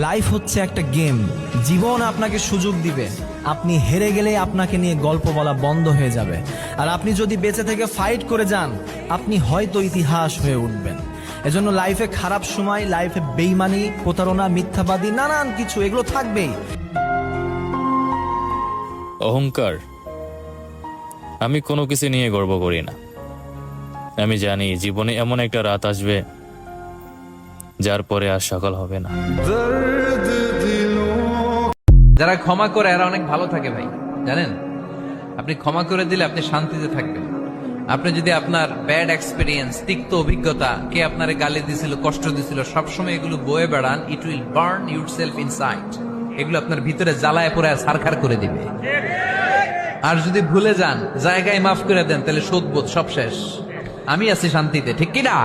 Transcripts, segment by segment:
Life হচ্ছে একটা game. জীবন আপনাকে সুযোগ দিবে, আপনি হেরে গেলে আপনাকে নিয়ে গল্প বলা বন্ধ হয়ে যাবে। আর আপনি যদি বেঁচে থেকে ফাইট করে যান, আপনি হয়তো ইতিহাস হয়ে উঠবেন। এজন্য লাইফে খারাপ সময়, লাইফে বেইমানি, প্রতারণা, মিথ্যাবাদী, নানান কিছু এগুলো থাকবেই। অহংকার, আমি কোনো কিছু নিয়ে গর্ব করি না। আমি জানি জীবনে এমন একটা রাত আসবে যার পরে আর সকাল হবে না। যারা ক্ষমা করে এরা অনেক ভালো থাকে ভাই, জানেন? আপনি ক্ষমা করে দিলে আপনি শান্তিতে থাকবেন। আপনি যদি আপনার ব্যাড এক্সপিরিয়েন্স, তিক্ত অভিজ্ঞতা, কে আপনারে গালি দিছিল, কষ্ট দিছিল, সবসময় এগুলো বয়ে বেড়ান, it will burn yourself inside. এগুলো আপনার ভিতরে জ্বালায় পড়ে ছারখার করে দিবে। আর যদি ভুলে যান, জায়গায় মাফ করে দেন, তাহলে শোধবোধ সব শেষ। আমি আছি শান্তিতে, ঠিক কি না?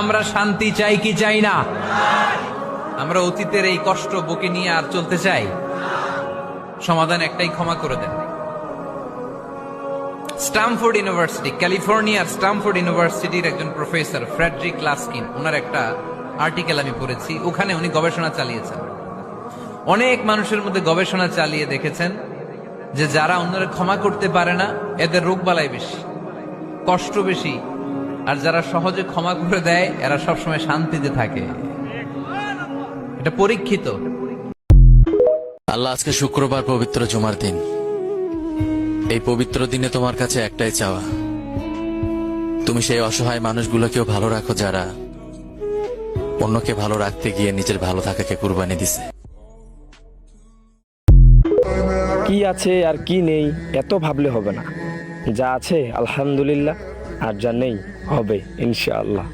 আমরা শান্তি চাই কি চাই না? আমরা অতীতের এই কষ্ট বুকে নিয়ে আর চলতে চাই? সমাধান একটাই, ক্ষমা করে দেন। স্টামফোর্ড ইউনিভার্সিটি, ক্যালিফোর্নিয়ার স্টামফোর্ড ইউনিভার্সিটির একজন প্রফেসর ফ্রেডরিক লাস্কিন, ওনার একটা আর্টিকেল আমি পড়েছি। ওখানে উনি গবেষণা চালিয়েছেন। অনেক মানুষের মধ্যে গবেষণা চালিয়ে দেখেছেন যে যারা অন্যরা ক্ষমা করতে পারে না, এদের রোগবালাই বেশি, কষ্ট বেশি। আর যারা সহজে ক্ষমা করে দেয়, এরা সবসময় শান্তিতে থাকে। এটা পরীক্ষিত। আল্লাহ, আজকে শুক্রবার, পবিত্র জুমার দিন। এই পবিত্র দিনে তোমার কাছে একটাই চাওয়া, তুমি সেই অসহায় মানুষগুলোকেও ভালো রাখো যারা অন্যকে ভালো রাখতে গিয়ে নিজের ভালো থাকাকে কুরবানি দিছে। কি আছে আর কি নেই এত ভাবলে হবে না। যা আছে আলহামদুলিল্লাহ, আর যা নেই হবে ইনশাআল্লাহ।